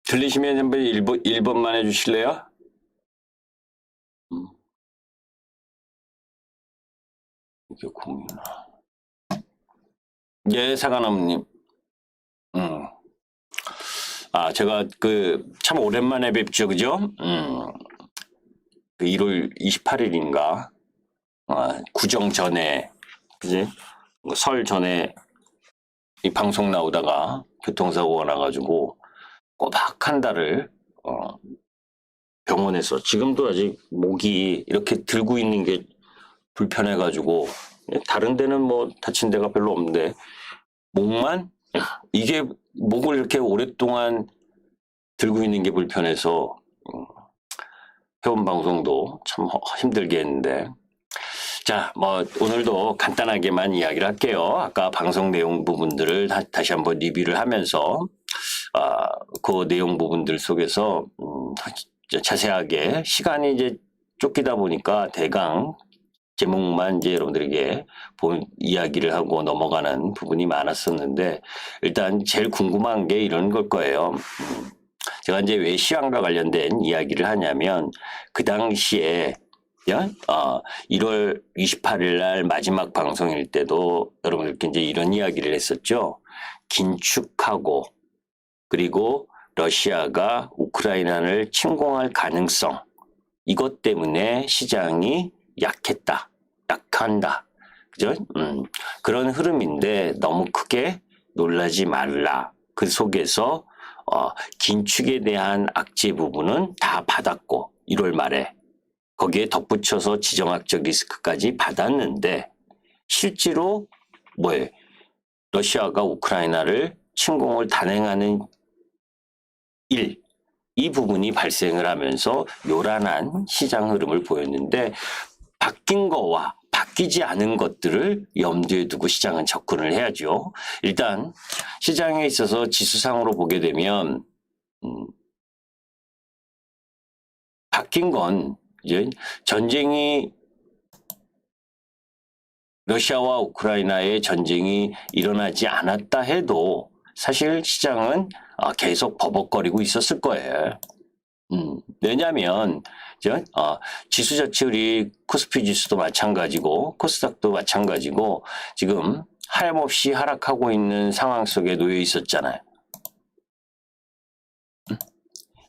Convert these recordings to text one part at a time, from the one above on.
들리시면 한번 1번만 해주실래요? 이게 공유나. 예, 사관원님. 제가 참 오랜만에 뵙죠, 그죠? 1월 28일인가? 구정 전에, 그지? 설 전에 이 방송 나오다가 교통사고가 나가지고 꼬박 한 달을 병원에서 지금도 아직 목이 이렇게 들고 있는 게 불편해가지고 다른 데는 뭐 다친 데가 별로 없는데 목만 이게 목을 이렇게 오랫동안 들고 있는 게 불편해서 회원 방송도 참 힘들게 했는데 자, 뭐 오늘도 간단하게만 이야기를 할게요. 아까 방송 내용 부분들을 다시 한번 리뷰를 하면서 그 내용 부분들 속에서 자세하게 시간이 이제 쫓기다 보니까 대강 제목만 이제 여러분들에게 이야기를 하고 넘어가는 부분이 많았었는데 일단 제일 궁금한 게 이런 걸 거예요. 제가 이제 왜 시황과 관련된 이야기를 하냐면 그 당시에 1월 28일 날 마지막 방송일 때도 여러분들께 이제 이런 이야기를 했었죠. 긴축하고 그리고 러시아가 우크라이나를 침공할 가능성 이것 때문에 시장이 약한다. 그죠? 그런 흐름인데 너무 크게 놀라지 말라. 그 속에서 긴축에 대한 악재 부분은 다 받았고 1월 말에 거기에 덧붙여서 지정학적 리스크까지 받았는데 실제로 러시아가 우크라이나를 침공을 단행하는 이 부분이 발생을 하면서 요란한 시장 흐름을 보였는데 바뀐 거와 바뀌지 않은 것들을 염두에 두고 시장은 접근을 해야죠. 일단 시장에 있어서 지수상으로 보게 되면 바뀐 건 이제 전쟁이 러시아와 우크라이나의 전쟁이 일어나지 않았다 해도 사실 시장은 계속 버벅거리고 있었을 거예요. 왜냐하면 지수 자체율이 코스피 지수도 마찬가지고 코스닥도 마찬가지고 지금 하염없이 하락하고 있는 상황 속에 놓여 있었잖아요.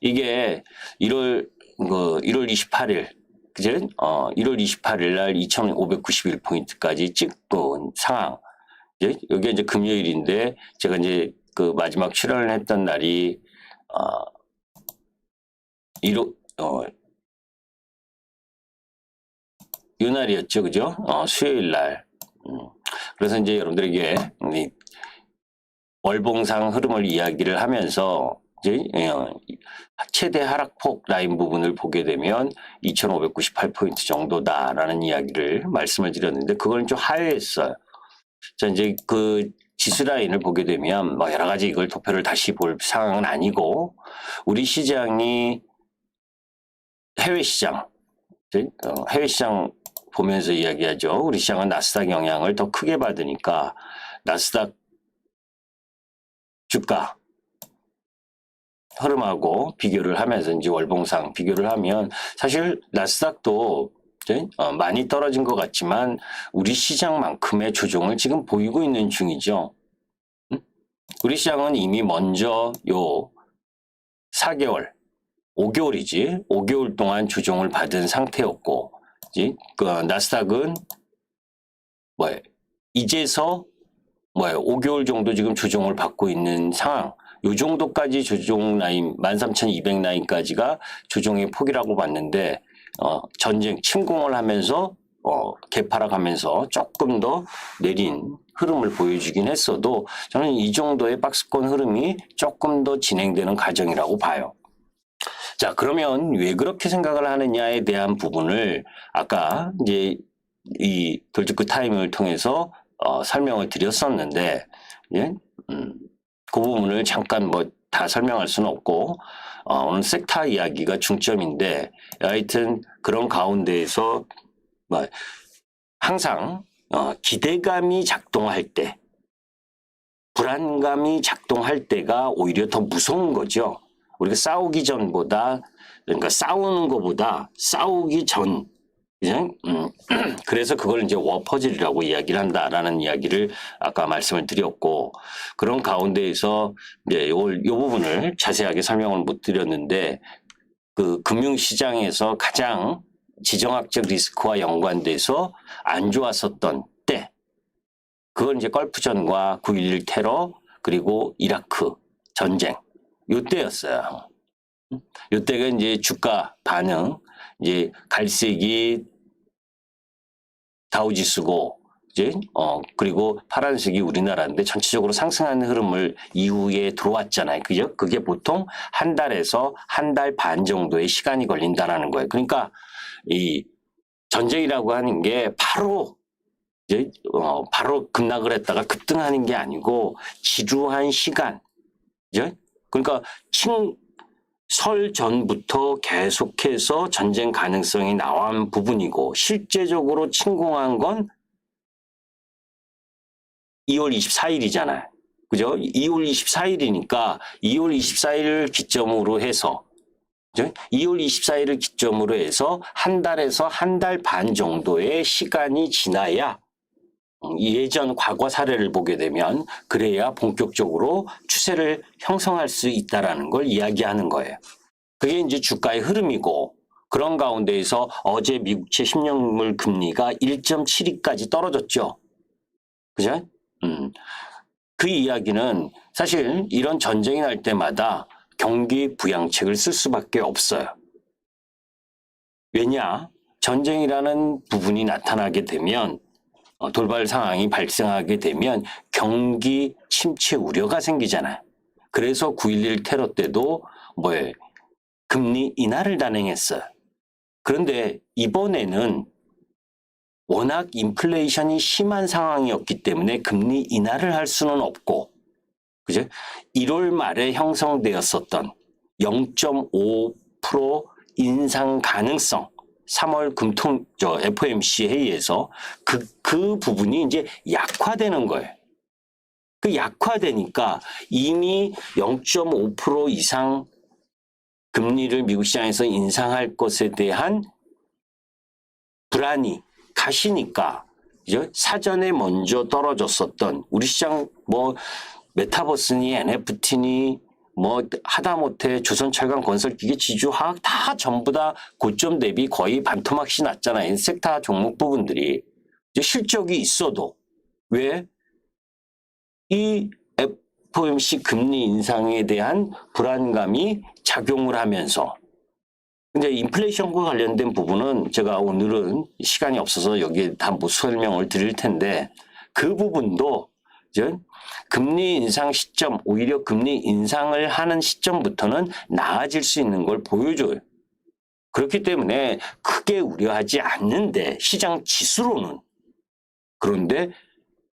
이게 1월 28일 그제 1월 28일 날 2,591포인트까지 찍은 상황. 여기 이제 금요일인데 제가 이제 그 마지막 출연을 했던 날이 이 날이었죠, 그죠? 수요일 날. 그래서 이제 여러분들에게 월봉상 흐름을 이야기를 하면서 이제 최대 하락폭 라인 부분을 보게 되면 2,598포인트 정도다라는 이야기를 말씀을 드렸는데 그걸 좀 하회했어요. 자, 이제 그 지수 라인을 보게 되면 뭐 여러 가지 이걸 도표를 다시 볼 상황은 아니고 우리 시장이 해외 시장 보면서 이야기하죠. 우리 시장은 나스닥 영향을 더 크게 받으니까 나스닥 주가 흐름하고 비교를 하면서 이제 월봉상 비교를 하면 사실 나스닥도 많이 떨어진 것 같지만 우리 시장만큼의 조정을 지금 보이고 있는 중이죠. 우리 시장은 이미 먼저 요 4개월, 5개월이지 5개월 동안 조정을 받은 상태였고 그 나스닥은 이제서 5개월 정도 지금 조정을 받고 있는 상황. 요 정도까지 조정 라인 13,200 라인까지가 조정의 폭이라고 봤는데 전쟁 침공을 하면서 개파락하면서 조금 더 내린 흐름을 보여주긴 했어도 저는 이 정도의 박스권 흐름이 조금 더 진행되는 과정이라고 봐요. 자, 그러면 왜 그렇게 생각을 하느냐에 대한 부분을 아까 이제 이 돌직구 타이밍을 통해서 설명을 드렸었는데 그 부분을 잠깐 다 설명할 수는 없고 오늘 섹터 이야기가 중점인데 하여튼 그런 가운데에서 항상 기대감이 작동할 때 불안감이 작동할 때가 오히려 더 무서운 거죠. 우리가 싸우기 전보다, 그러니까 싸우는 것보다 싸우기 전, 그냥 그래서 그걸 이제 워퍼즐이라고 이야기를 한다라는 이야기를 아까 말씀을 드렸고, 그런 가운데에서 이제 요 부분을 자세하게 설명을 못 드렸는데, 그 금융시장에서 가장 지정학적 리스크와 연관돼서 안 좋았었던 때, 그건 이제 걸프전과 9.11 테러, 그리고 이라크 전쟁, 요때였어요. 요때가 이제 주가 반응, 이제 갈색이 다우지수고, 이제 그리고 파란색이 우리나라인데 전체적으로 상승하는 흐름을 이후에 들어왔잖아요. 그죠? 그게 보통 한 달에서 한 달 반 정도의 시간이 걸린다라는 거예요. 그러니까 이 전쟁이라고 하는 게 바로 이제 바로 급락을 했다가 급등하는 게 아니고 지루한 시간. 그죠? 그러니까 설 전부터 계속해서 전쟁 가능성이 나온 부분이고, 실제적으로 침공한 건 2월 24일이잖아요. 그죠? 2월 24일이니까 2월 24일을 기점으로 해서, 그죠? 2월 24일을 기점으로 해서 한 달에서 한 달 반 정도의 시간이 지나야, 예전 과거 사례를 보게 되면 그래야 본격적으로 추세를 형성할 수 있다라는 걸 이야기하는 거예요. 그게 이제 주가의 흐름이고, 그런 가운데에서 어제 미국채 10년물 금리가 1.72까지 떨어졌죠. 그죠? 그 이야기는 사실 이런 전쟁이 날 때마다 경기 부양책을 쓸 수밖에 없어요. 왜냐? 전쟁이라는 부분이 나타나게 되면, 돌발 상황이 발생하게 되면 경기 침체 우려가 생기잖아요. 그래서 9.11 테러 때도 뭐예요? 금리 인하를 단행했어요. 그런데 이번에는 워낙 인플레이션이 심한 상황이었기 때문에 금리 인하를 할 수는 없고, 그죠? 1월 말에 형성되었었던 0.5% 인상 가능성, 3월 FOMC 회의에서 그 부분이 이제 약화되는 거예요. 그 약화되니까 이미 0.5% 이상 금리를 미국 시장에서 인상할 것에 대한 불안이 가시니까, 그죠? 사전에 먼저 떨어졌었던 우리 시장 뭐 메타버스니 NFT니 뭐 하다못해 조선철강건설기계 지주화학 다 전부 다 고점 대비 거의 반토막이 났잖아요. 섹터 종목 부분들이. 이제 실적이 있어도 왜 이 FOMC 금리 인상에 대한 불안감이 작용을 하면서, 근데 인플레이션과 관련된 부분은 제가 오늘은 시간이 없어서 여기에 다 못 설명을 드릴 텐데, 그 부분도 이제 금리 인상 시점, 오히려 금리 인상을 하는 시점부터는 나아질 수 있는 걸 보여줘요. 그렇기 때문에 크게 우려하지 않는데, 시장 지수로는. 그런데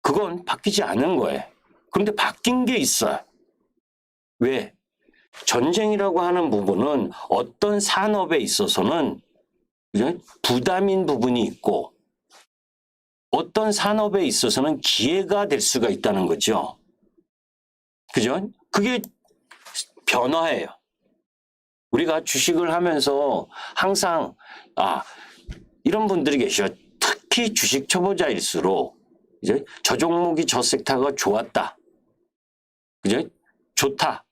그건 바뀌지 않은 거예요. 그런데 바뀐 게 있어요. 왜? 전쟁이라고 하는 부분은 어떤 산업에 있어서는 부담인 부분이 있고, 어떤 산업에 있어서는 기회가 될 수가 있다는 거죠. 그죠? 그게 변화예요. 우리가 주식을 하면서 항상 이런 분들이 계셔. 특히 주식 초보자일수록 이제 저 종목이 저 섹터가 좋았다. 그죠? 좋다.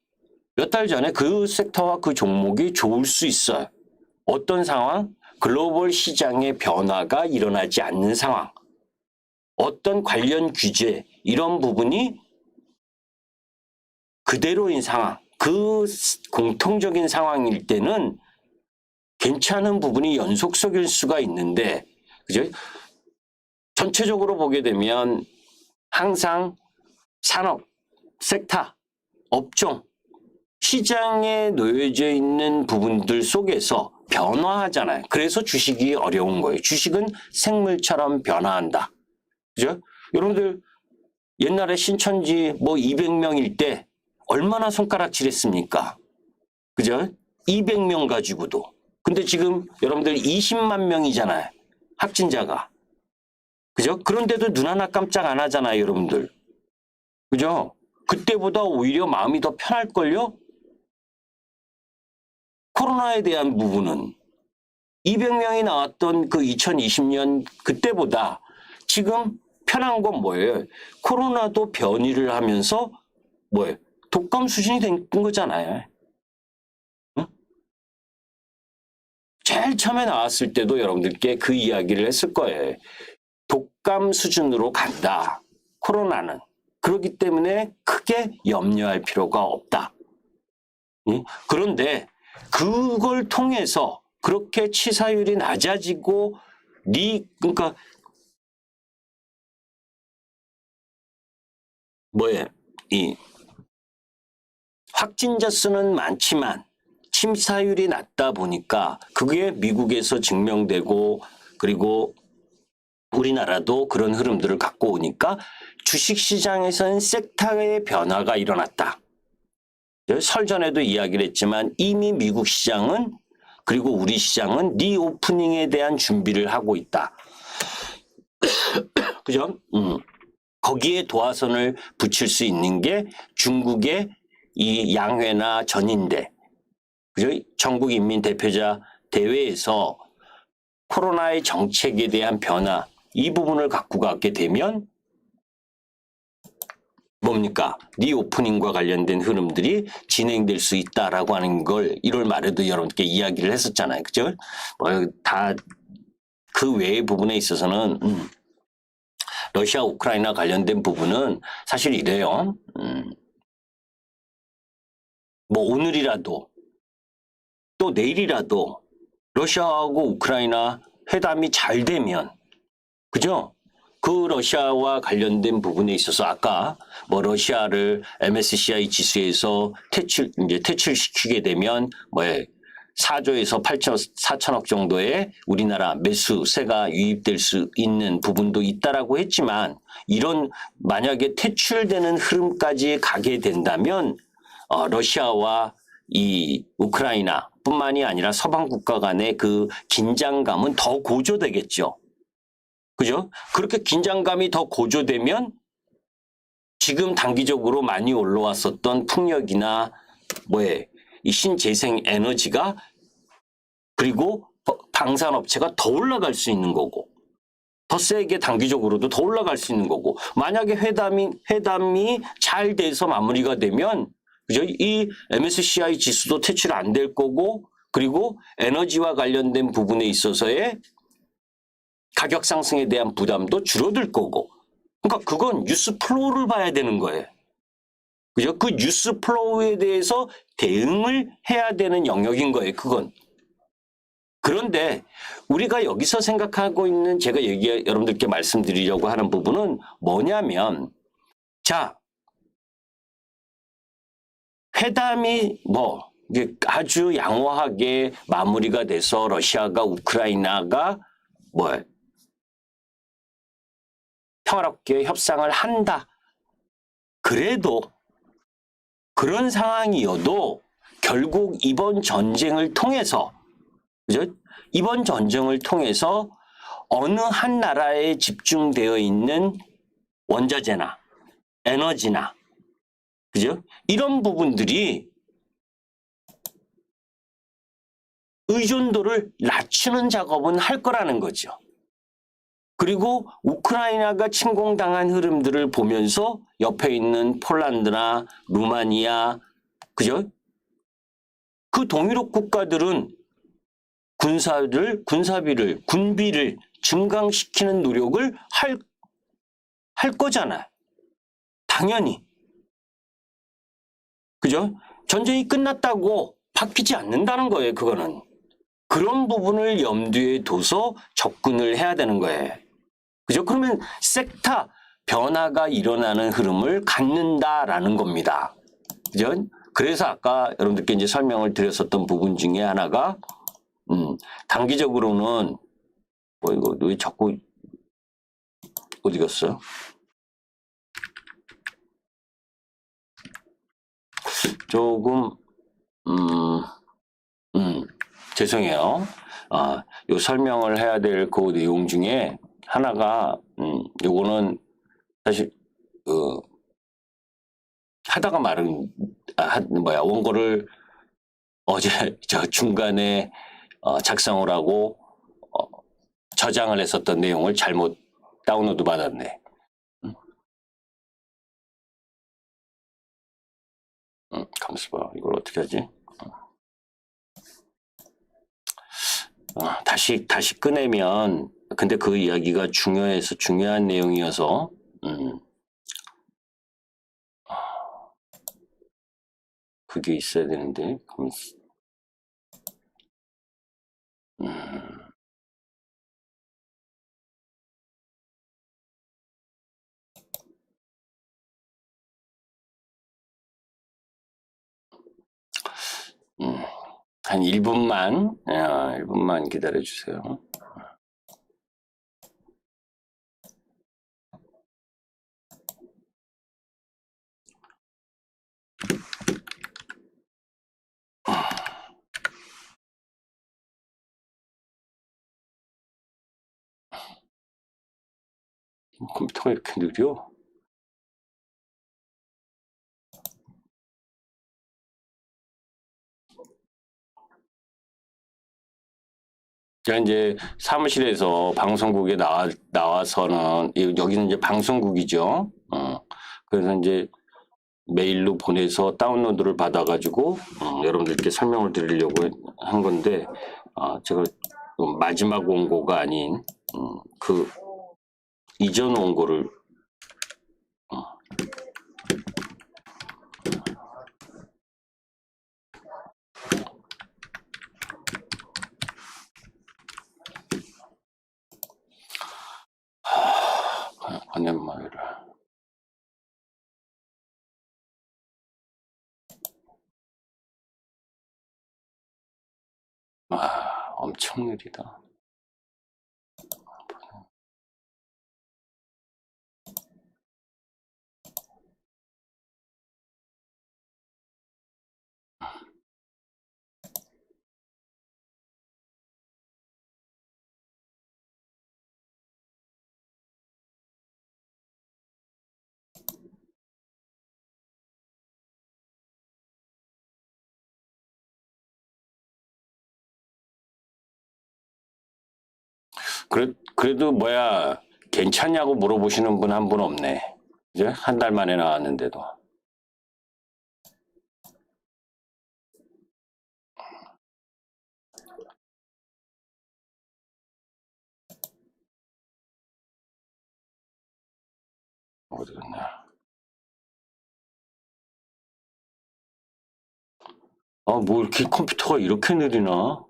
몇 달 전에 그 섹터와 그 종목이 좋을 수 있어요. 어떤 상황? 글로벌 시장의 변화가 일어나지 않는 상황. 어떤 관련 규제, 이런 부분이 그대로인 상황. 그 공통적인 상황일 때는 괜찮은 부분이 연속적일 수가 있는데, 그죠? 전체적으로 보게 되면 항상 산업, 섹터, 업종, 시장에 놓여져 있는 부분들 속에서 변화하잖아요. 그래서 주식이 어려운 거예요. 주식은 생물처럼 변화한다. 그죠? 여러분들 옛날에 신천지 뭐 200명일 때 얼마나 손가락질했습니까? 그죠? 200명 가지고도. 근데 지금 여러분들 20만 명이잖아요. 확진자가. 그죠? 그런데도 눈 하나 깜짝 안 하잖아요, 여러분들. 그죠? 그때보다 오히려 마음이 더 편할걸요? 코로나에 대한 부분은 200명이 나왔던 그 2020년 그때보다 지금 편한 건 뭐예요? 코로나도 변이를 하면서 뭐예요? 독감 수준이 된 거잖아요. 응? 제일 처음에 나왔을 때도 여러분들께 그 이야기를 했을 거예요. 독감 수준으로 간다. 코로나는. 그렇기 때문에 크게 염려할 필요가 없다. 응? 그런데 그걸 통해서 그렇게 치사율이 낮아지고 그러니까 이 확진자 수는 많지만 치사율이 낮다 보니까 그게 미국에서 증명되고 그리고 우리나라도 그런 흐름들을 갖고 오니까 주식시장에서는 섹터의 변화가 일어났다. 설 전에도 이야기를 했지만 이미 미국 시장은 그리고 우리 시장은 리오프닝에 대한 준비를 하고 있다. 그죠? 거기에 도화선을 붙일 수 있는 게 중국의 이 양회나 전인대, 그죠? 전국인민대표자 대회에서 코로나의 정책에 대한 변화, 이 부분을 갖고 가게 되면 뭡니까? 리오프닝과 관련된 흐름들이 진행될 수 있다라고 하는 걸 1월 말에도 여러분께 이야기를 했었잖아요. 그죠? 다 그 외의 부분에 있어서는 러시아 우크라이나 관련된 부분은 사실 이래요. 뭐 오늘이라도 또 내일이라도 러시아하고 우크라이나 회담이 잘 되면, 그죠? 그 러시아와 관련된 부분에 있어서 아까 뭐 러시아를 MSCI 지수에서 퇴출시키게 되면 4조에서 4천억 정도의 우리나라 매수세가 유입될 수 있는 부분도 있다라고 했지만, 이런 만약에 퇴출되는 흐름까지 가게 된다면 러시아와 이 우크라이나뿐만이 아니라 서방 국가 간의 그 긴장감은 더 고조되겠죠. 그죠? 그렇게 긴장감이 더 고조되면 지금 단기적으로 많이 올라왔었던 풍력이나 이 신재생 에너지가 그리고 방산업체가 더 올라갈 수 있는 거고, 더 세게 단기적으로도 더 올라갈 수 있는 거고, 만약에 회담이 잘 돼서 마무리가 되면, 그죠? 이 MSCI 지수도 퇴출 안 될 거고, 그리고 에너지와 관련된 부분에 있어서의 가격 상승에 대한 부담도 줄어들 거고, 그러니까 그건 뉴스 플로우를 봐야 되는 거예요. 그죠? 그 뉴스 플로우에 대해서 대응을 해야 되는 영역인 거예요, 그건. 그런데 우리가 여기서 생각하고 있는, 제가 여러분들께 말씀드리려고 하는 부분은 뭐냐면, 자, 회담이 이게 아주 양호하게 마무리가 돼서 러시아가 우크라이나가 평화롭게 협상을 한다. 그래도 그런 상황이어도 결국 이번 전쟁을 통해서, 그죠? 이번 전쟁을 통해서 어느 한 나라에 집중되어 있는 원자재나 에너지나, 그죠? 이런 부분들이 의존도를 낮추는 작업은 할 거라는 거죠. 그리고 우크라이나가 침공당한 흐름들을 보면서 옆에 있는 폴란드나 루마니아, 그죠? 그 동유럽 국가들은 군비를 증강시키는 노력을 할 거잖아요. 당연히. 그죠? 전쟁이 끝났다고 바뀌지 않는다는 거예요, 그거는. 그런 부분을 염두에 둬서 접근을 해야 되는 거예요. 그죠? 그러면 섹터 변화가 일어나는 흐름을 갖는다라는 겁니다. 그죠? 그래서 아까 여러분들께 이제 설명을 드렸었던 부분 중에 하나가, 단기적으로는, 이거 왜 자꾸, 어디 갔어요? 조금, 죄송해요. 요 설명을 해야 될 그 내용 중에 하나가, 요거는 사실, 하다가 원고를 어제 저 중간에 작성을 하고 저장을 했었던 내용을 잘못 다운로드 받았네. 가만있어 봐. 이걸 어떻게 하지? 다시 꺼내면, 근데 그 이야기가 중요한 내용이어서, 그게 있어야 되는데, 한 1분만 기다려주세요. 컴퓨터가 이렇게 느려? 제가 이제 사무실에서 방송국에 나와서는, 여기는 이제 방송국이죠. 그래서 이제 메일로 보내서 다운로드를 받아가지고, 여러분들께 설명을 드리려고 한 건데, 제가 마지막 원고가 아닌, 그 이전 원고를, 관련마이를. 엄청 느리다. 그래도 뭐야, 괜찮냐고 물어보시는 분 한 분 없네. 이제 한 달 만에 나왔는데도. 어디 갔냐. 뭐 이렇게 컴퓨터가 이렇게 느리나?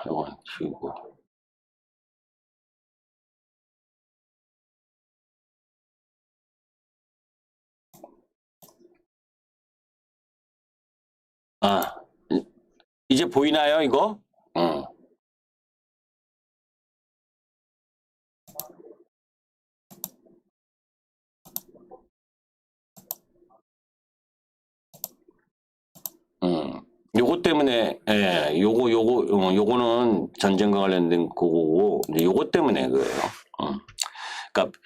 이건 지우고. 이제 보이나요, 이거? 요거 때문에, 요거는 전쟁과 관련된 거고, 요거 때문에 그래요. 그러니까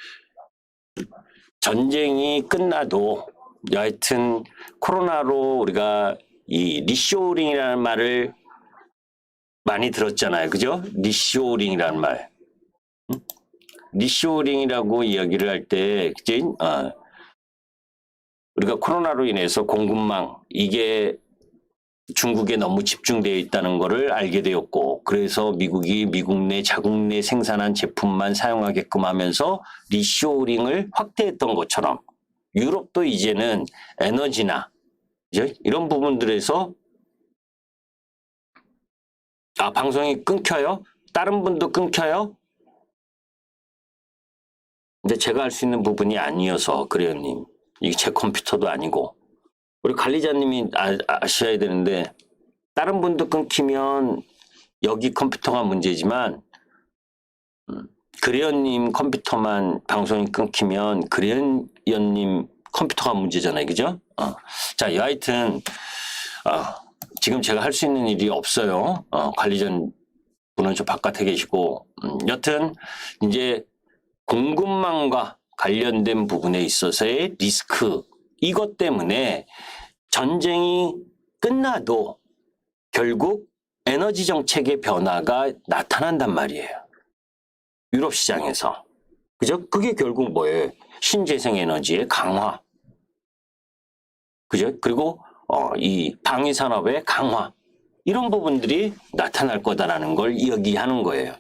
전쟁이 끝나도 여하튼 코로나로 우리가 이 리쇼링이라는 말을 많이 들었잖아요. 그죠? 리쇼링이라는 말. 리쇼링이라고 이야기를 할 때, 그지? 우리가 코로나로 인해서 공급망, 이게 중국에 너무 집중되어 있다는 것을 알게 되었고, 그래서 미국이 미국 내 자국 내 생산한 제품만 사용하게끔 하면서 리쇼링을 확대했던 것처럼 유럽도 이제는 에너지나 이제 이런 부분들에서 방송이 끊겨요? 다른 분도 끊겨요? 근데 제가 할 수 있는 부분이 아니어서 그래요, 님. 이게 제 컴퓨터도 아니고. 우리 관리자님이 아셔야 되는데, 다른 분도 끊기면 여기 컴퓨터가 문제지만, 그래연님 컴퓨터만 방송이 끊기면 그래연님 컴퓨터가 문제잖아요. 그죠? 자, 여하튼, 지금 제가 할 수 있는 일이 없어요. 관리자님 분은 저 바깥에 계시고, 여튼 이제 공급망과 관련된 부분에 있어서의 리스크, 이것 때문에 전쟁이 끝나도 결국 에너지 정책의 변화가 나타난단 말이에요. 유럽 시장에서. 그죠? 그게 결국 뭐예요? 신재생 에너지의 강화. 그죠? 그리고 이 방위 산업의 강화. 이런 부분들이 나타날 거다라는 걸 이야기하는 거예요.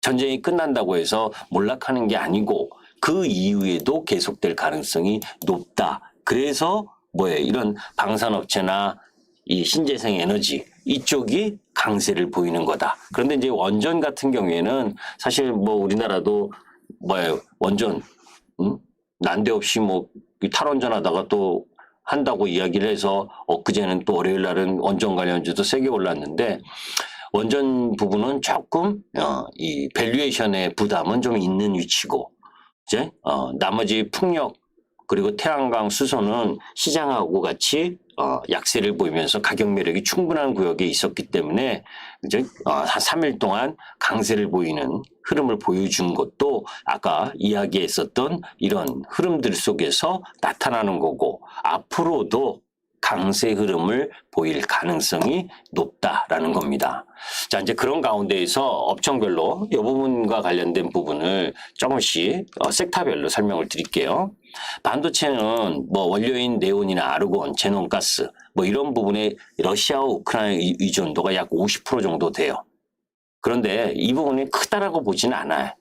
전쟁이 끝난다고 해서 몰락하는 게 아니고 그 이후에도 계속될 가능성이 높다. 그래서 뭐예요? 이런 방산업체나 이 신재생 에너지 이쪽이 강세를 보이는 거다. 그런데 이제 원전 같은 경우에는 사실 뭐 우리나라도 뭐예요? 원전 난데없이 뭐 탈원전하다가 또 한다고 이야기를 해서 엊그제는 또 월요일 날은 원전 관련주도 세게 올랐는데 원전 부분은 조금 이 밸류에이션의 부담은 좀 있는 위치고 이제 나머지 풍력 그리고 태양광 수소는 시장하고 같이 약세를 보이면서 가격 매력이 충분한 구역에 있었기 때문에 이제 한 3일 동안 강세를 보이는 흐름을 보여준 것도 아까 이야기했었던 이런 흐름들 속에서 나타나는 거고 앞으로도 강세 흐름을 보일 가능성이 높다라는 겁니다. 자, 이제 그런 가운데에서 업종별로 이 부분과 관련된 부분을 조금씩 섹터별로 설명을 드릴게요. 반도체는 뭐 원료인 네온이나 아르곤, 제논가스 뭐 이런 부분에 러시아와 우크라이나 의존도가 약 50% 정도 돼요. 그런데 이 부분이 크다라고 보지는 않아요.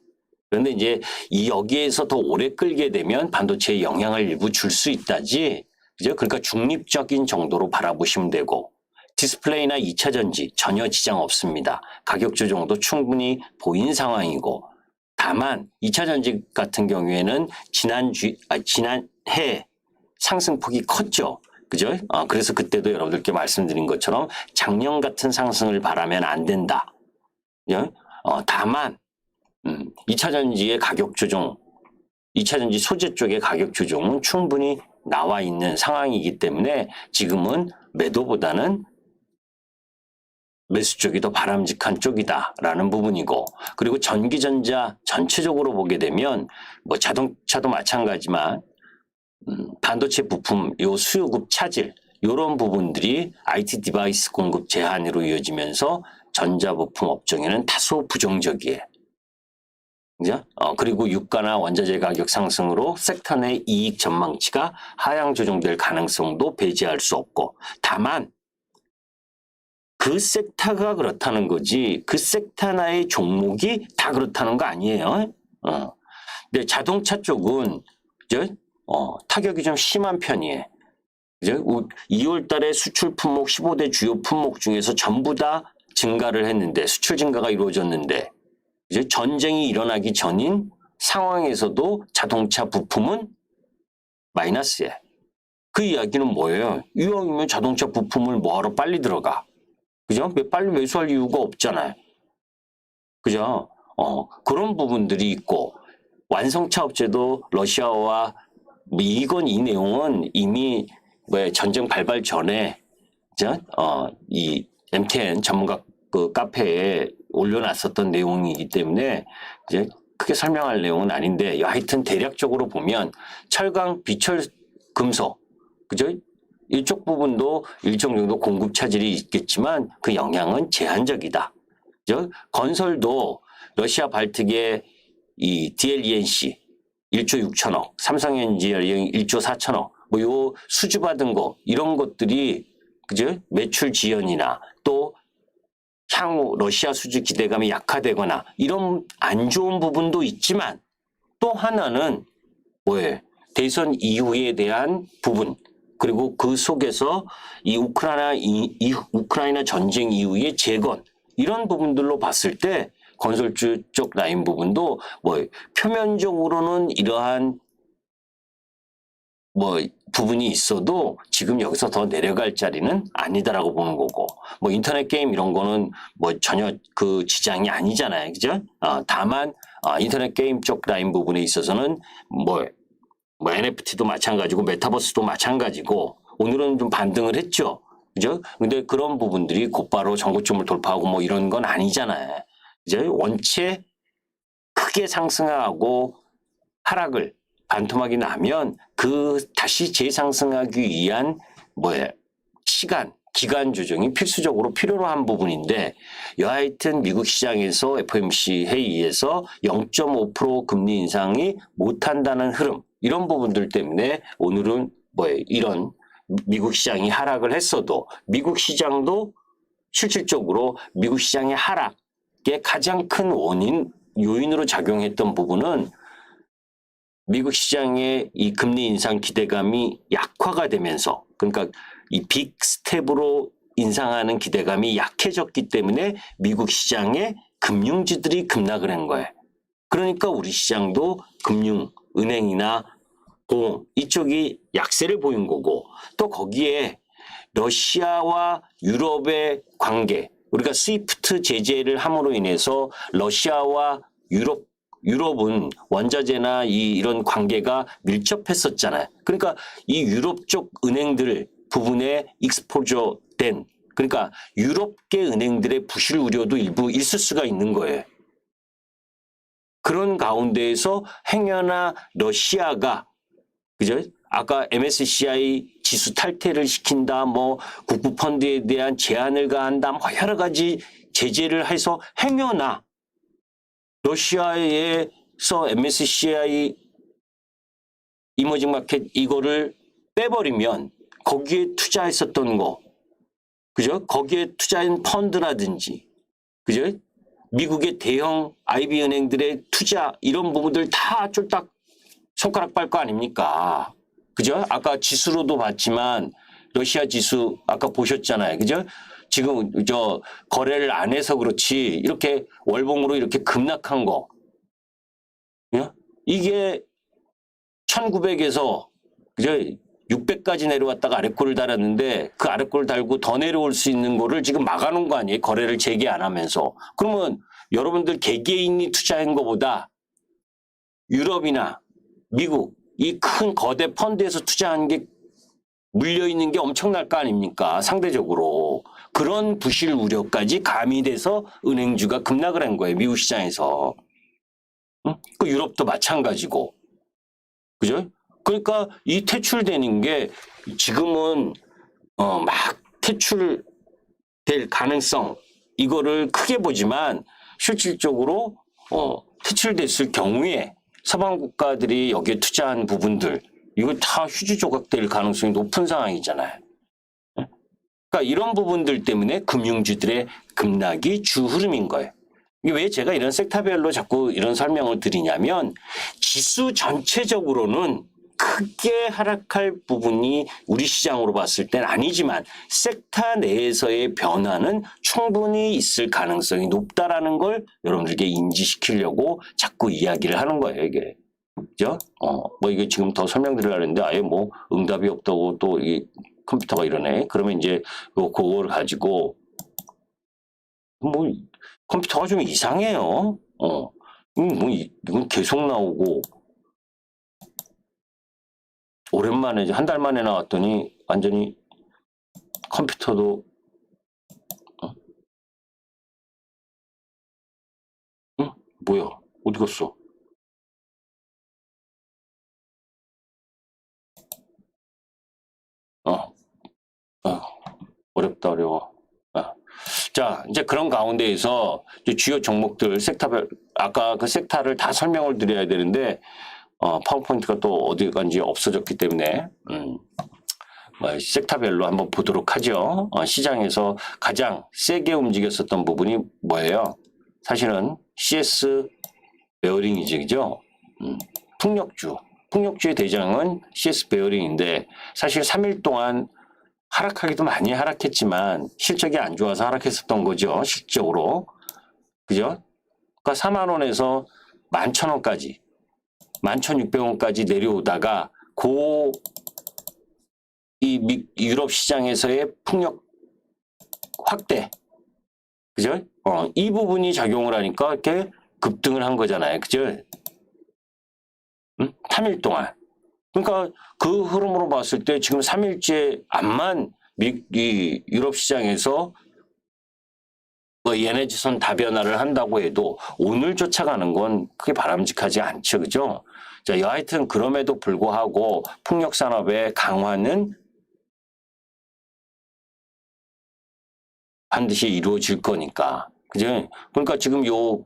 그런데 이제 여기에서 더 오래 끌게 되면 반도체에 영향을 일부 줄 수 있다지. 그죠? 그러니까 중립적인 정도로 바라보시면 되고 디스플레이나 2차 전지 전혀 지장 없습니다. 가격 조정도 충분히 보인 상황이고 다만 2차 전지 같은 경우에는 지난해 상승폭이 컸죠. 그죠? 그래서 그때도 여러분들께 말씀드린 것처럼 작년 같은 상승을 바라면 안 된다. 다만 2차 전지의 가격 조정, 2차 전지 소재 쪽의 가격 조정은 충분히 나와 있는 상황이기 때문에 지금은 매도보다는 매수 쪽이 더 바람직한 쪽이다라는 부분이고 그리고 전기전자 전체적으로 보게 되면 뭐 자동차도 마찬가지지만 반도체 부품 요 수요급 차질 이런 부분들이 IT 디바이스 공급 제한으로 이어지면서 전자부품 업종에는 다소 부정적이에요. 그죠? 그리고 유가나 원자재 가격 상승으로 섹터 내 이익 전망치가 하향 조정될 가능성도 배제할 수 없고 다만 그 섹터가 그렇다는 거지 그 섹터 나의 종목이 다 그렇다는 거 아니에요. 근데 자동차 쪽은 그죠? 타격이 좀 심한 편이에요. 그죠? 2월 달에 수출 품목 15대 주요 품목 중에서 전부 다 증가를 했는데 수출 증가가 이루어졌는데 이제 전쟁이 일어나기 전인 상황에서도 자동차 부품은 마이너스에. 그 이야기는 뭐예요? 이왕이면 자동차 부품을 뭐하러 빨리 들어가? 그죠? 빨리 매수할 이유가 없잖아요. 그죠? 그런 부분들이 있고 완성차 업체도 러시아와 이 내용은 이미 전쟁 발발 전에 그죠? 이 MTN 전문가 그 카페에 올려놨었던 내용이기 때문에 이제 크게 설명할 내용은 아닌데 하여튼 대략적으로 보면 철강, 비철, 금속 그죠? 이쪽 부분도 일정 정도 공급 차질이 있겠지만 그 영향은 제한적이다. 그죠? 건설도 러시아 발트계 이 DLENC 1조 6천억, 삼성엔지니어링 1조 4천억 뭐 요 수주받은 거 이런 것들이 그죠? 매출 지연이나 또 향후 러시아 수주 기대감이 약화되거나 이런 안 좋은 부분도 있지만 또 하나는 뭐예요? 대선 이후에 대한 부분 그리고 그 속에서 이 우크라이나 전쟁 이후의 재건 이런 부분들로 봤을 때 건설주 쪽 라인 부분도 표면적으로는 이러한 부분이 있어도 지금 여기서 더 내려갈 자리는 아니다라고 보는 거고 인터넷 게임 이런 거는 전혀 그 지장이 아니잖아요. 그죠? 다만 인터넷 게임 쪽 라인 부분에 있어서는 NFT도 마찬가지고 메타버스도 마찬가지고 오늘은 좀 반등을 했죠. 그죠? 근데 그런 부분들이 곧바로 전고점을 돌파하고 이런 건 아니잖아요. 이제 원체 크게 상승하고 하락을 반토막이 나면 그 다시 재상승하기 위한 기간 조정이 필수적으로 필요로 한 부분인데 여하튼 미국 시장에서 FOMC 회의에서 0.5% 금리 인상이 못한다는 흐름 이런 부분들 때문에 오늘은 이런 미국 시장이 하락을 했어도 미국 시장도 실질적으로 미국 시장의 하락의 가장 큰 요인으로 작용했던 부분은 미국 시장의 이 금리 인상 기대감이 약화가 되면서 그러니까 이 빅 스텝으로 인상하는 기대감이 약해졌기 때문에 미국 시장의 금융주들이 급락을 한 거예요. 그러니까 우리 시장도 금융, 은행이나 보험 이쪽이 약세를 보인 거고 또 거기에 러시아와 유럽의 관계 우리가 스위프트 제재를 함으로 인해서 러시아와 유럽은 원자재나 이런 관계가 밀접했었잖아요. 그러니까 이 유럽 쪽 은행들 부분에 익스포저 된 그러니까 유럽계 은행들의 부실 우려도 일부 있을 수가 있는 거예요. 그런 가운데에서 행여나 러시아가 그죠? 아까 MSCI 지수 탈퇴를 시킨다, 국부 펀드에 대한 제한을 가한다, 여러 가지 제재를 해서 행여나 러시아에서 MSCI 이머징 마켓 이거를 빼버리면 거기에 투자했었던 거, 그죠? 거기에 투자한 펀드라든지, 그죠? 미국의 대형 IB 은행들의 투자 이런 부분들 다 쫄딱 손가락 빨 거 아닙니까? 그죠? 아까 지수로도 봤지만 러시아 지수 아까 보셨잖아요. 그죠? 지금 거래를 안 해서 그렇지 이렇게 월봉으로 이렇게 급락한 거. 이게 1900에서 그죠? 600까지 내려왔다가 아래꼴을 달았는데 그 아래꼴을 달고 더 내려올 수 있는 거를 지금 막아놓은 거 아니에요? 거래를 재개 안 하면서. 그러면 여러분들 개개인이 투자한 것보다 유럽이나 미국 이 큰 거대 펀드에서 투자한 게 물려있는 게 엄청날 거 아닙니까? 상대적으로. 그런 부실 우려까지 가미돼서 은행주가 급락을 한 거예요. 미국 시장에서. 응? 그 유럽도 마찬가지고. 그죠? 그러니까 이 퇴출되는 게 지금은 막 퇴출될 가능성 이거를 크게 보지만 실질적으로 퇴출됐을 경우에 서방 국가들이 여기에 투자한 부분들 이거 다 휴지 조각될 가능성이 높은 상황이잖아요. 그러니까 이런 부분들 때문에 금융주들의 급락이 주 흐름인 거예요. 이게 왜 제가 이런 섹터별로 자꾸 이런 설명을 드리냐면 지수 전체적으로는 크게 하락할 부분이 우리 시장으로 봤을 땐 아니지만 섹터 내에서의 변화는 충분히 있을 가능성이 높다라는 걸 여러분들께 인지시키려고 자꾸 이야기를 하는 거예요, 이게. 그죠? 이게 지금 더 설명드리려는데 아예 응답이 없다고 또 이 컴퓨터가 이러네. 그러면 이제 그걸 가지고 컴퓨터가 좀 이상해요. 이건 계속 나오고 오랜만에 한 달 만에 나왔더니 완전히 컴퓨터도 뭐야? 어디 갔어? 어렵다 어려워. 자, 이제 그런 가운데에서 주요 종목들 섹터별 아까 그 섹터를 다 설명을 드려야 되는데 파워포인트가 또 어디 간지 없어졌기 때문에 섹터별로 한번 보도록 하죠. 시장에서 가장 세게 움직였었던 부분이 뭐예요? 사실은 CS 베어링이지, 그죠? 풍력주의 대장은 CS 베어링인데 사실 3일 동안 하락하기도 많이 하락했지만 실적이 안 좋아서 하락했었던 거죠. 실적으로. 그죠? 그러니까 4만 원에서 11,000원까지 11,600원까지 내려오다가 이 유럽 시장에서의 폭력 확대. 그죠? 이 부분이 작용을 하니까 이렇게 급등을 한 거잖아요. 그죠? 3일 동안. 그러니까 그 흐름으로 봤을 때 지금 3일째 암만 이 유럽 시장에서 뭐 에너지선 다변화를 한다고 해도 오늘 쫓아가는 건 크게 바람직하지 않죠. 그죠? 자, 여하튼 그럼에도 불구하고 풍력산업의 강화는 반드시 이루어질 거니까. 그죠? 그러니까 지금 요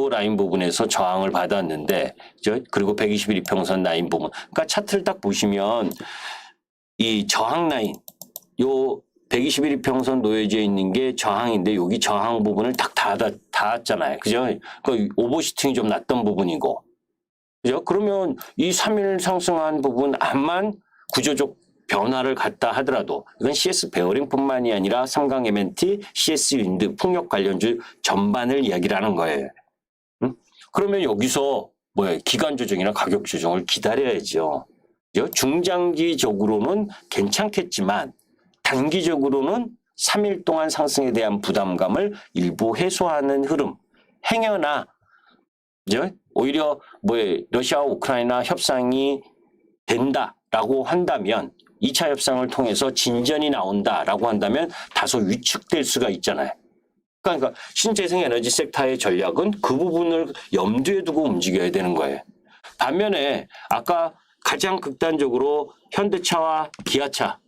라인 부분에서 저항을 받았는데, 그죠? 그리고 121 이평선 라인 부분. 그러니까 차트를 딱 보시면 이 저항 라인, 요 121 이평선 놓여져 있는 게 저항인데 여기 저항 부분을 딱 닿았잖아요. 그죠? 그러니까 오버슈팅이 좀 났던 부분이고. 그죠? 그러면 이 3일 상승한 부분 암만 구조적 변화를 갖다 하더라도 이건 CS 베어링뿐만이 아니라 삼강 MNT, CS 윈드, 풍력 관련주 전반을 이야기를 하는 거예요. 응? 그러면 여기서 기간 조정이나 가격 조정을 기다려야죠. 그죠? 중장기적으로는 괜찮겠지만 단기적으로는 3일 동안 상승에 대한 부담감을 일부 해소하는 흐름, 행여나 그죠? 오히려 러시아와 우크라이나 협상이 된다라고 한다면 2차 협상을 통해서 진전이 나온다라고 한다면 다소 위축될 수가 있잖아요. 그러니까 신재생 에너지 섹터의 전략은 그 부분을 염두에 두고 움직여야 되는 거예요. 반면에 아까 가장 극단적으로 현대차와 기아차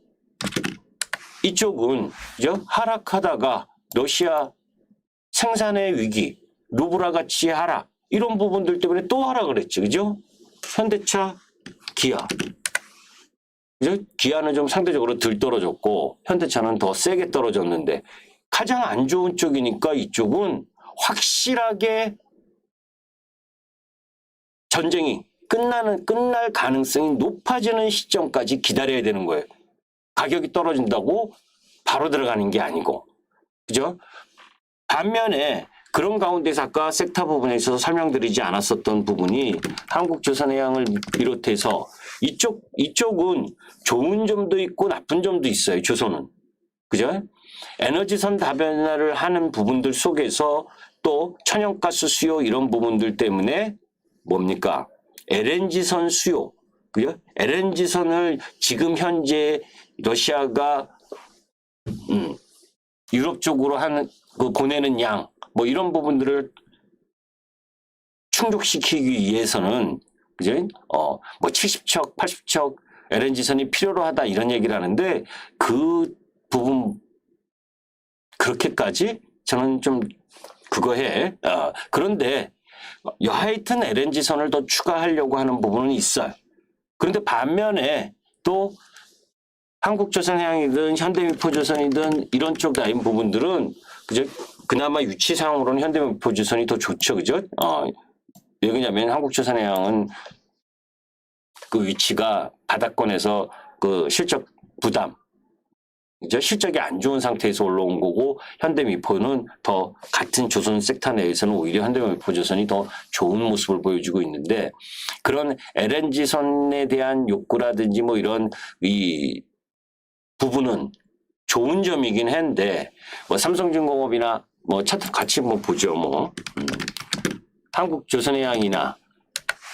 이쪽은 그죠? 하락하다가 러시아 생산의 위기, 루브라 가치 하락 이런 부분들 때문에 또 하락을 했죠. 그죠? 현대차, 기아. 그죠? 기아는 좀 상대적으로 덜 떨어졌고 현대차는 더 세게 떨어졌는데 가장 안 좋은 쪽이니까 이쪽은 확실하게 전쟁이 끝날 가능성이 높아지는 시점까지 기다려야 되는 거예요. 가격이 떨어진다고 바로 들어가는 게 아니고. 그죠? 반면에 그런 가운데서 아까 섹터 부분에 있어서 설명드리지 않았었던 부분이 한국조선해양을 비롯해서 이쪽은 좋은 점도 있고 나쁜 점도 있어요. 조선은. 그죠? 에너지선 다변화를 하는 부분들 속에서 또 천연가스 수요 이런 부분들 때문에 뭡니까? LNG선 수요. 그죠? LNG선을 지금 현재 러시아가 유럽 쪽으로 보내는 양 이런 부분들을 충족시키기 위해서는 그죠? 70척, 80척 LNG선이 필요로 하다 이런 얘기를 하는데 그 부분 그렇게까지 저는 좀 그런데 하여튼 LNG선을 더 추가하려고 하는 부분은 있어요. 그런데 반면에 또 한국조선해양이든 현대미포조선이든 이런 쪽 라인 부분들은 그죠? 그나마 위치상으로는 현대미포조선이 더 좋죠. 그죠? 왜 그러냐면 한국조선해양은 그 위치가 바닥권에서 그 실적 부담, 그죠? 실적이 안 좋은 상태에서 올라온 거고 현대미포는 더 같은 조선 섹터 내에서는 오히려 현대미포조선이 더 좋은 모습을 보여주고 있는데 그런 LNG선에 대한 욕구라든지 이런 이 부분은 좋은 점이긴 한데 삼성중공업이나 차트 같이 보죠. 한국조선해양이나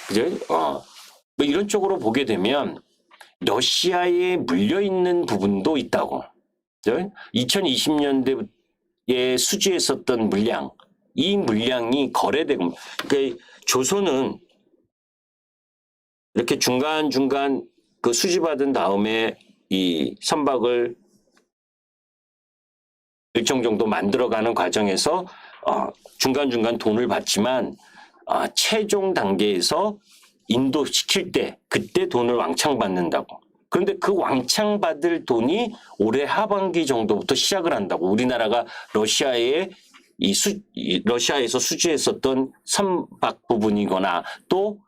그죠? 이런 쪽으로 보게 되면 러시아에 물려 있는 부분도 있다고. 그죠? 2020년대에 수주했었던 물량, 이 물량이 거래되고 그러니까 조선은 이렇게 중간중간 그 수주받은 다음에 이 선박을 일정 정도 만들어가는 과정에서 중간중간 돈을 받지만 최종 단계에서 인도시킬 때 그때 돈을 왕창 받는다고. 그런데 그 왕창 받을 돈이 올해 하반기 정도부터 시작을 한다고. 우리나라가 러시아에서 수주했었던 선박 부분이거나 또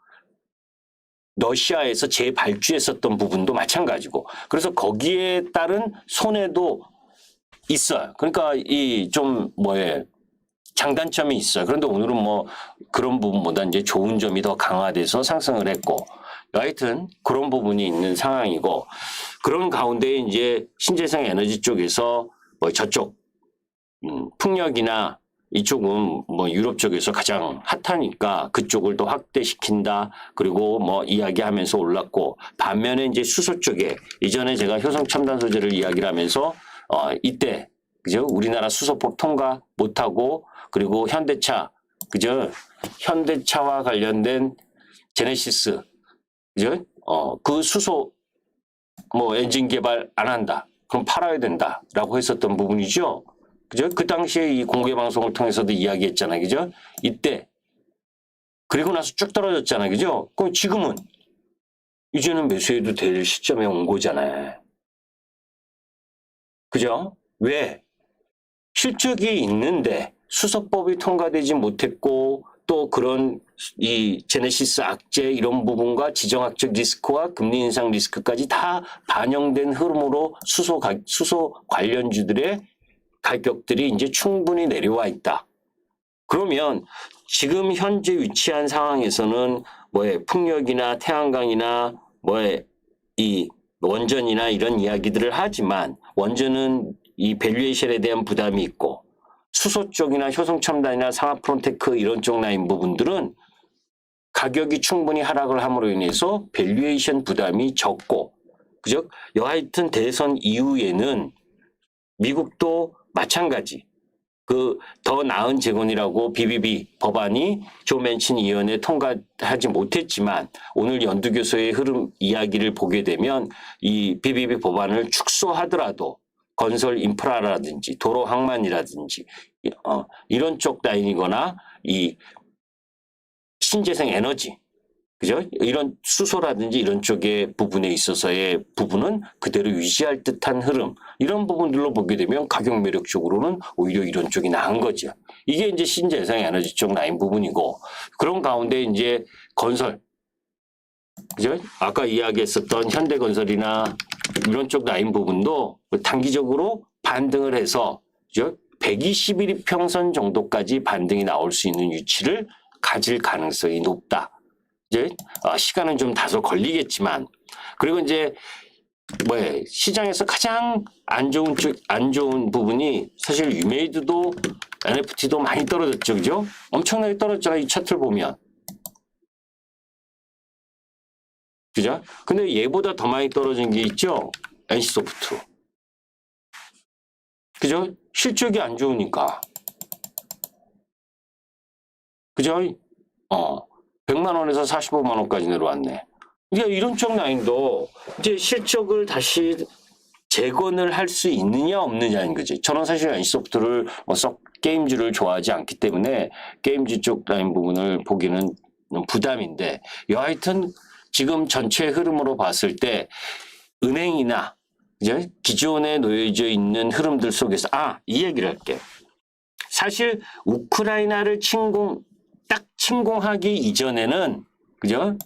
러시아에서 재발주했었던 부분도 마찬가지고. 그래서 거기에 따른 손해도 있어요. 그러니까 장단점이 있어요. 그런데 오늘은 그런 부분보다 이제 좋은 점이 더 강화돼서 상승을 했고, 하여튼 그런 부분이 있는 상황이고, 그런 가운데 이제 신재생 에너지 쪽에서 저쪽 풍력이나 이쪽은 유럽 쪽에서 가장 핫하니까 그쪽을 더 확대시킨다. 그리고 이야기하면서 올랐고, 반면에 이제 수소 쪽에 이전에 제가 효성 첨단 소재를 이야기를 하면서 이때 그죠? 우리나라 수소법 통과 못하고, 그리고 현대차, 그죠? 현대차와 관련된 제네시스, 그죠? 그 수소 뭐 엔진 개발 안 한다. 그럼 팔아야 된다라고 했었던 부분이죠. 그죠? 그 당시에 이 공개 방송을 통해서도 이야기했잖아요. 그죠? 이때 그리고 나서 쭉 떨어졌잖아요. 그죠? 그럼 지금은 이제는 매수해도 될 시점에 온 거잖아요. 그죠? 왜? 실적이 있는데 수소법이 통과되지 못했고 또 그런 이 제네시스 악재 이런 부분과 지정학적 리스크와 금리 인상 리스크까지 다 반영된 흐름으로 수소 관련주들의 가격들이 이제 충분히 내려와 있다. 그러면 지금 현재 위치한 상황에서는 풍력이나 태양광이나 이 원전이나 이런 이야기들을 하지만 원전은 이 밸류에이션에 대한 부담이 있고 수소 쪽이나 효성첨단이나 상하프론테크 이런 쪽 라인 부분들은 가격이 충분히 하락을 함으로 인해서 밸류에이션 부담이 적고 그죠? 여하튼 대선 이후에는 미국도 마찬가지 그 더 나은 재건이라고 BBB 법안이 조 맨친 의원에 통과하지 못했지만 오늘 연두교수의 흐름 이야기를 보게 되면 이 BBB 법안을 축소하더라도 건설 인프라라든지 도로 항만이라든지 이런 쪽 라인이거나 이 신재생 에너지 그죠? 이런 수소라든지 이런 쪽의 부분에 있어서의 부분은 그대로 유지할 듯한 흐름 이런 부분들로 보게 되면 가격 매력 쪽으로는 오히려 이런 쪽이 나은 거죠. 이게 이제 신재생 에너지 쪽 라인 부분이고 그런 가운데 이제 건설 그죠? 아까 이야기했었던 현대건설이나 이런 쪽 라인 부분도 단기적으로 반등을 해서 그죠? 120일 평선 정도까지 반등이 나올 수 있는 위치를 가질 가능성이 높다. 이제 시간은 좀 다소 걸리겠지만 그리고 이제 시장에서 가장 안 좋은 부분이 사실 유메이드도 NFT도 많이 떨어졌죠, 그죠? 엄청나게 떨어졌잖아요, 이 차트를 보면. 그죠? 근데 얘보다 더 많이 떨어진 게 있죠, NC소프트. 그죠? 실적이 안 좋으니까. 그죠? 100만 원에서 45만 원까지 내려왔네. 그러니까 이런 쪽 라인도 이제 실적을 다시 재건을 할 수 있느냐 없느냐인 거지. 저는 사실 NC소프트를 썩 게임주를 좋아하지 않기 때문에 게임주 쪽 라인 부분을 보기는 부담인데 여하튼 지금 전체 흐름으로 봤을 때 은행이나 이제 기존에 놓여져 있는 흐름들 속에서 이 얘기를 할게. 사실 우크라이나를 딱 침공하기 이전에는 그죠?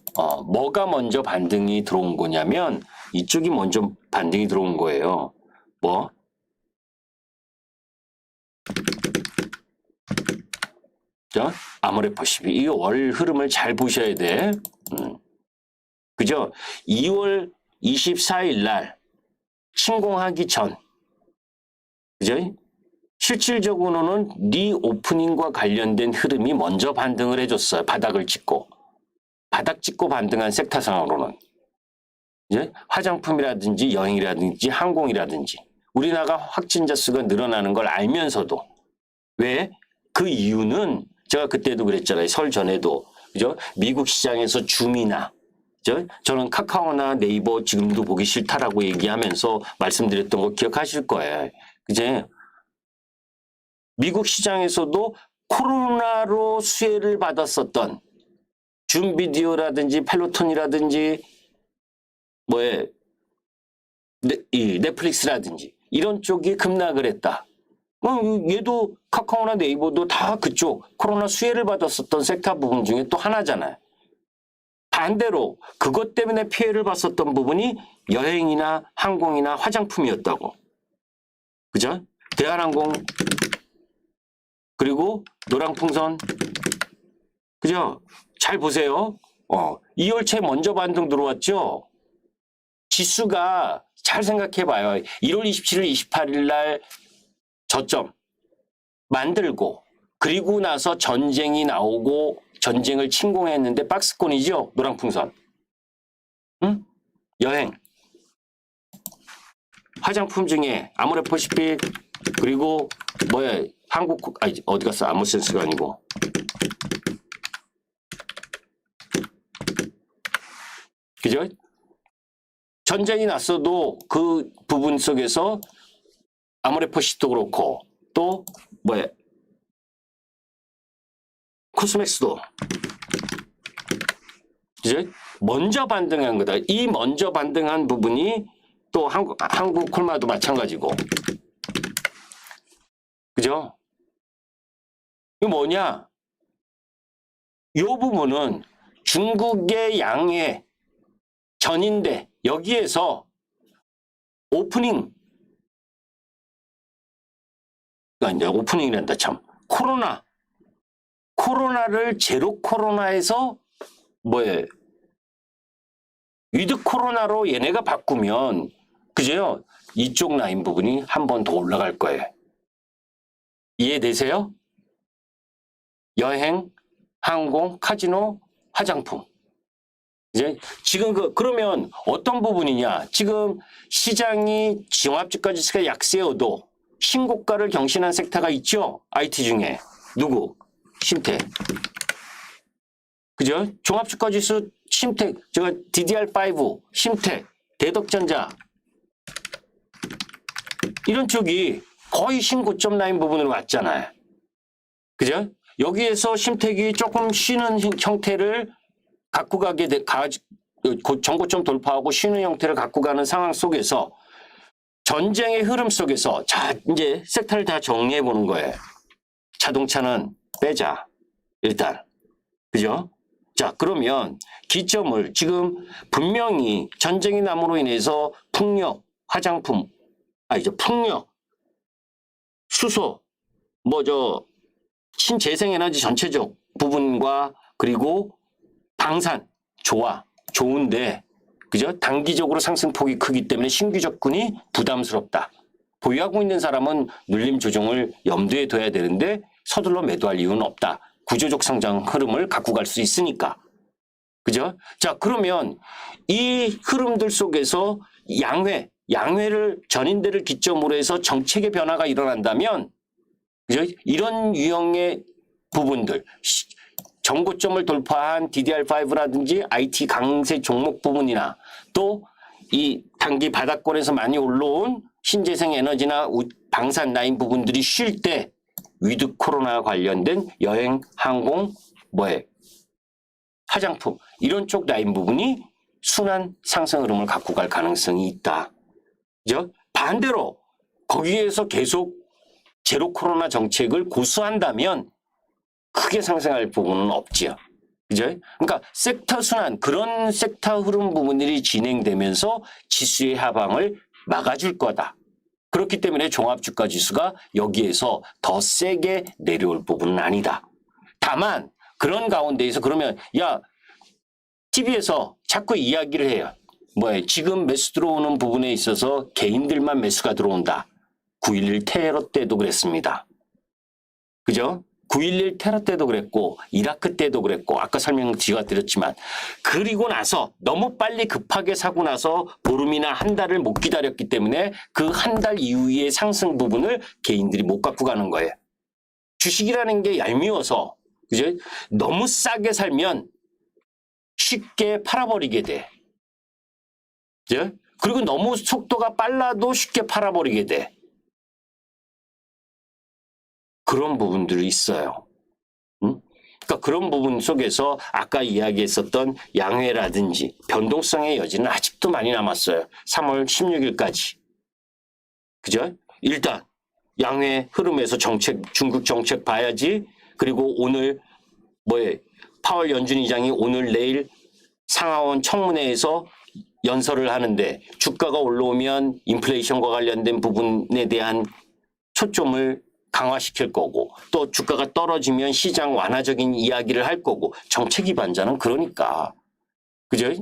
뭐가 먼저 반등이 들어온 거냐면 이쪽이 먼저 반등이 들어온 거예요. 아모레퍼 12. 이 월 흐름을 잘 보셔야 돼. 그죠? 2월 24일 날 침공하기 전. 그죠? 실질적으로는 리오프닝과 관련된 흐름이 먼저 반등을 해줬어요. 바닥을 찍고. 바닥 찍고 반등한 섹터상으로는. 이제 화장품이라든지 여행이라든지 항공이라든지 우리나라 확진자 수가 늘어나는 걸 알면서도 왜? 그 이유는 제가 그때도 그랬잖아요. 설 전에도. 그죠? 미국 시장에서 줌이나 저는 카카오나 네이버 지금도 보기 싫다라고 얘기하면서 말씀드렸던 거 기억하실 거예요. 그제 미국 시장에서도 코로나로 수혜를 받았었던 줌 비디오라든지 펠로톤이라든지 이 넷플릭스라든지 이런 쪽이 급락을 했다. 얘도 카카오나 네이버도 다 그쪽 코로나 수혜를 받았었던 섹터 부분 중에 또 하나잖아요. 반대로 그것 때문에 피해를 봤었던 부분이 여행이나 항공이나 화장품이었다고. 그죠? 대한항공 그리고 노랑풍선 그죠? 잘 보세요. 2월째 먼저 반등 들어왔죠? 지수가 잘 생각해봐요. 1월 27일, 28일 날 저점 만들고 그리고 나서 전쟁이 나오고 전쟁을 침공했는데 박스권이죠? 노랑풍선. 응? 여행. 화장품 중에 아모레퍼시픽 그리고 뭐야 한국 아니 어디 갔어? 아무 센스가 아니고 그죠? 전쟁이 났어도 그 부분 속에서 아모레퍼시도 그렇고 또 뭐야 코스맥스도 이제 먼저 반등한 거다. 이 먼저 반등한 부분이 또 한국 콜마도 마찬가지고 그죠? 이거 뭐냐? 이 부분은 중국의 양의 전인데 여기에서 오프닝 이제 오프닝이란다 참 코로나를 제로 코로나에서 뭐에 위드 코로나로 얘네가 바꾸면 그죠? 이쪽 라인 부분이 한 번 더 올라갈 거예요. 이해되세요? 여행, 항공, 카지노, 화장품. 이제 지금 그러면 어떤 부분이냐? 지금 시장이 종합주가지수가 약세여도 신고가를 경신한 섹터가 있죠? IT 중에 누구? 심택. 그죠? 종합주가지수 심택, 제가 DDR5, 심택, 대덕전자 이런 쪽이 거의 신고점 라인 부분으로 왔잖아요. 그죠? 여기에서 심택이 조금 쉬는 형태를 갖고 가게 전고점 돌파하고 쉬는 형태를 갖고 가는 상황 속에서 전쟁의 흐름 속에서 자 이제 섹터를 다 정리해 보는 거예요. 자동차는 빼자 일단 그죠? 자 그러면 기점을 지금 분명히 전쟁이 남으로 인해서 풍력, 화장품, 풍력, 수소, 신재생에너지 전체적 부분과 그리고 방산 좋은데 그죠? 단기적으로 상승폭이 크기 때문에 신규 접근이 부담스럽다. 보유하고 있는 사람은 눌림 조정을 염두에 둬야 되는데 서둘러 매도할 이유는 없다. 구조적 성장 흐름을 갖고 갈 수 있으니까. 그죠? 자, 그러면 이 흐름들 속에서 양회를 전인대를 기점으로 해서 정책의 변화가 일어난다면 그죠? 이런 유형의 부분들 정고점을 돌파한 DDR5라든지 IT 강세 종목 부분이나 또 이 단기 바닥권에서 많이 올라온 신재생 에너지나 방산 라인 부분들이 쉴 때 위드 코로나 관련된 여행, 항공, 화장품 이런 쪽 라인 부분이 순환 상승 흐름을 갖고 갈 가능성이 있다. 그죠? 반대로 거기에서 계속 제로 코로나 정책을 고수한다면 크게 상승할 부분은 없지요. 그죠? 그러니까 섹터 순환, 그런 섹터 흐름 부분들이 진행되면서 지수의 하방을 막아줄 거다. 그렇기 때문에 종합주가 지수가 여기에서 더 세게 내려올 부분은 아니다. 다만 그런 가운데에서 그러면 TV에서 자꾸 이야기를 해요. 지금 매수 들어오는 부분에 있어서 개인들만 매수가 들어온다. 9.11 테러 때도 그랬습니다. 그죠? 9.11 테러 때도 그랬고 이라크 때도 그랬고 아까 설명 제가 드렸지만 그리고 나서 너무 빨리 급하게 사고 나서 보름이나 한 달을 못 기다렸기 때문에 그 한 달 이후의 상승 부분을 개인들이 못 갖고 가는 거예요. 주식이라는 게 얄미워서 그죠? 너무 싸게 살면 쉽게 팔아버리게 돼. 그죠? 그리고 너무 속도가 빨라도 쉽게 팔아버리게 돼. 그런 부분들이 있어요. 그러니까 그런 부분 속에서 아까 이야기했었던 양회라든지 변동성의 여지는 아직도 많이 남았어요. 3월 16일까지. 그죠? 일단 양회 흐름에서 중국 정책 봐야지. 그리고 오늘 파월 연준 의장이 오늘 내일 상하원 청문회에서 연설을 하는데 주가가 올라오면 인플레이션과 관련된 부분에 대한 초점을 강화시킬 거고 또 주가가 떨어지면 시장 완화적인 이야기를 할 거고 정책 위반자는 그러니까 그죠?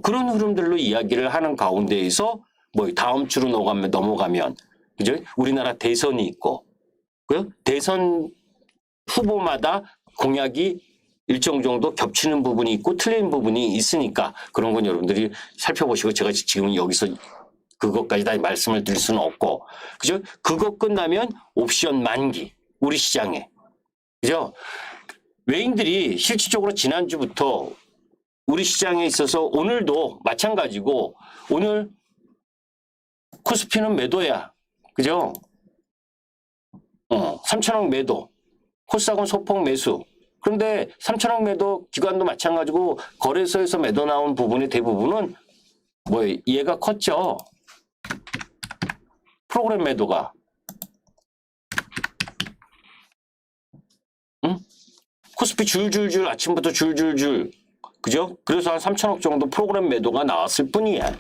그런 흐름들로 이야기를 하는 가운데에서 다음 주로 넘어가면 그죠? 우리나라 대선이 있고 그죠? 대선 후보마다 공약이 일정 정도 겹치는 부분이 있고 틀린 부분이 있으니까 그런 건 여러분들이 살펴보시고 제가 지금 여기서 그것까지 다 말씀을 드릴 수는 없고, 그죠? 그거 끝나면 옵션 만기, 우리 시장에. 그죠? 외인들이 실질적으로 지난주부터 우리 시장에 있어서 오늘도 마찬가지고, 오늘 코스피는 매도야. 그죠? 3천억 매도. 코스닥은 소폭 매수. 그런데 3천억 매도 기관도 마찬가지고 거래소에서 매도 나온 부분의 대부분은 얘가 컸죠. 프로그램 매도가. 응? 코스피 줄줄줄 아침부터 줄줄줄. 그죠? 그래서 한 3천억 정도 프로그램 매도가 나왔을 뿐이야.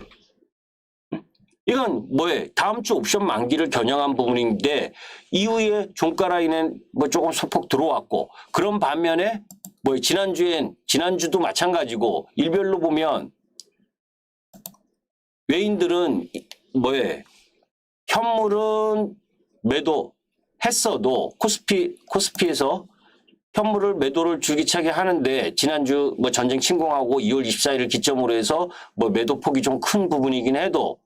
이건 다음 주 옵션 만기를 겨냥한 부분인데 이후에 종가 라인에 조금 소폭 들어왔고, 그런 반면에 지난주도 마찬가지고 일별로 보면 외인들은 현물은 매도했어도 코스피에서 현물을 매도를 줄기차게 하는데, 지난주 전쟁 침공하고 2월 24일을 기점으로 해서 매도 폭이 좀 큰 부분이긴 해도,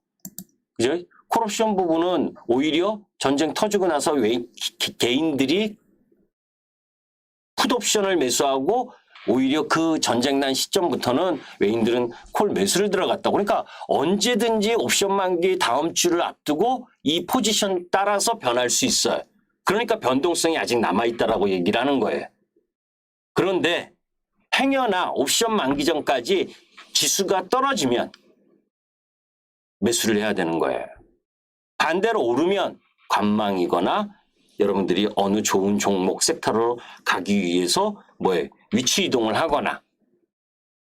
그죠? 콜옵션 부분은 오히려 전쟁 터지고 나서 개인들이 풋옵션을 매수하고, 오히려 그 전쟁 난 시점부터는 외인들은 콜 매수를 들어갔다고. 그러니까 언제든지 옵션 만기 다음 주를 앞두고 이 포지션 따라서 변할 수 있어요. 그러니까 변동성이 아직 남아있다라고 얘기를 하는 거예요. 그런데 행여나 옵션 만기 전까지 지수가 떨어지면 매수를 해야 되는 거예요. 반대로 오르면 관망이거나 여러분들이 어느 좋은 종목 섹터로 가기 위해서 위치 이동을 하거나,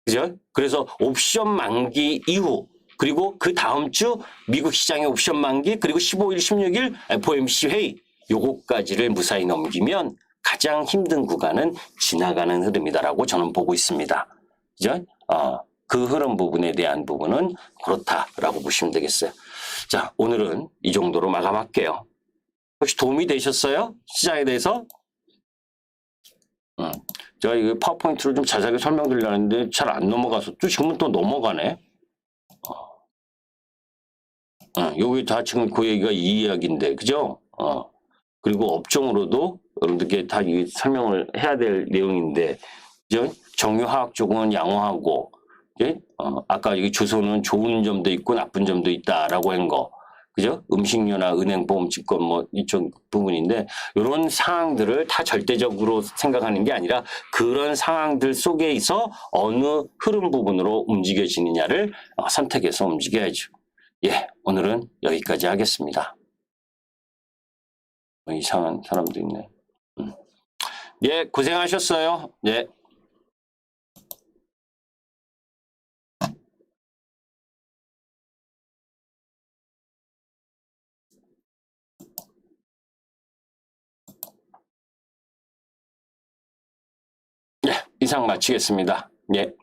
그죠? 그래서 옵션 만기 이후, 그리고 그 다음 주 미국 시장의 옵션 만기, 그리고 15일, 16일 FOMC 회의, 요거까지를 무사히 넘기면 가장 힘든 구간은 지나가는 흐름이다라고 저는 보고 있습니다. 그죠? 그 흐름 부분에 대한 부분은 그렇다라고 보시면 되겠어요. 자, 오늘은 이 정도로 마감할게요. 혹시 도움이 되셨어요? 시장에 대해서? 제가 이 파워포인트를 좀 자세하게 설명드리려는데 잘 안 넘어가서 또 지금은 또 넘어가네. 요게 다 지금 그 얘기가 이 이야기인데, 그죠? 그리고 업종으로도 여러분들께 다 이 설명을 해야 될 내용인데, 그죠? 정유화학 쪽은 양호하고, 그죠? 아까 이 주소는 좋은 점도 있고 나쁜 점도 있다라고 한 거. 그죠? 음식료나 은행, 보험, 증권 이쪽 부분인데, 이런 상황들을 다 절대적으로 생각하는 게 아니라 그런 상황들 속에서 어느 흐름 부분으로 움직여지느냐를 선택해서 움직여야죠. 예, 오늘은 여기까지 하겠습니다. 이상한 사람도 있네. 예, 고생하셨어요. 예. 이상 마치겠습니다. 예.